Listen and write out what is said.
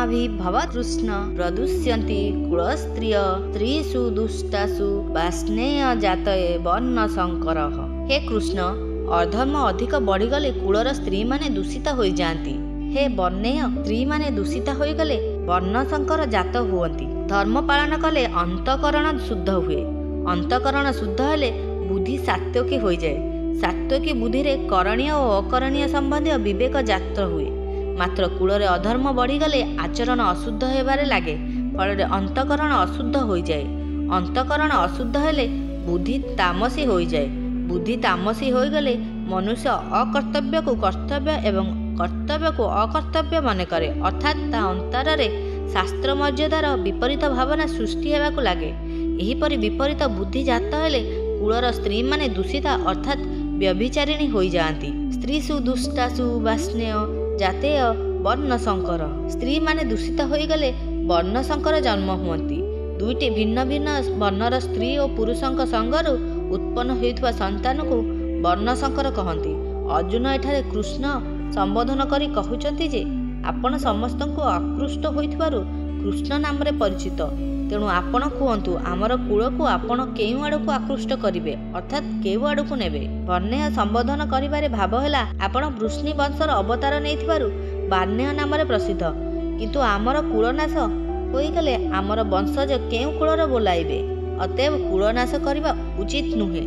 अस्माभिर्भव कृष्ण प्रदुष्यन्ति कुलस्त्रिय स्त्रीषु दुष्टासु वास्नेय जातये वर्ण शंकर। हे कृष्ण, अधर्म अधिक बढ़ीगले कूलर स्त्री माने दूषित हो जाती। हे वर्णेय स्त्री माने दूषित होगले वर्ण शंकर जात हुअन्ति। धर्म पालन कले अंतकरण शुद्ध हुए। अंतकरण शुद्ध हेले बुद्धि सात्विकी हो जाए। सात्विकी बुद्धि रे करणीय और अकरणीय संबंधी विवेक जात हुए। मात्र कूलरे अधर्म बढ़ीगले आचरण अशुद्ध हेबारे लागे। फल अंतकरण अशुद्ध हो जाए। अंतकरण अशुद्ध हेले बुद्धि तामसी हो जाए। बुद्धि तामसी हो गले मनुष्य अकर्तव्य को कर्तव्य एवं कर्तव्य को अकर्तव्य मन करे, अर्थात ता अंतर रे शास्त्र मर्यादार विपरीत भावना सृष्टि हेबाकु लागे। एहिपरि विपरीत बुद्धि जात हेले कूलर स्त्री माने दूषिता अर्थात व्यभिचारिणी हो जाती। स्त्रीषु दुष्टासु वास्नेय जातेय वर्ण शंकर। स्त्री माने दूषित हो गले वर्ण शंकर जन्म हुअन्ति। दुईटी भिन्न भिन्न वर्णर स्त्री और पुरुषों संगरू उत्पन्न होइथवा संतान को वर्ण शंकर कहती। अर्जुन एठारे कृष्ण संबोधन करी कहउचंती जे आपण समस्त को आकृष्ट होइथवारु कृष्ण नाम रे परिचित। तेणु आपण कहतु आमर कूल को आपण केउ आड़ को आकृष्ट करिवे, अर्थात केउ आड़ को नेबे। वर्णेय संबोधन करिबारे भाव हैला आपण वृष्णि वंशर अवतार नेइथवारु वर्णेय नाम रे प्रसिद्ध। किंतु आमर कूलनाश होइगले आमर वंशज केउ कूलर बोलाइबे। अतएव कूलनाश करबा उचित नुहे।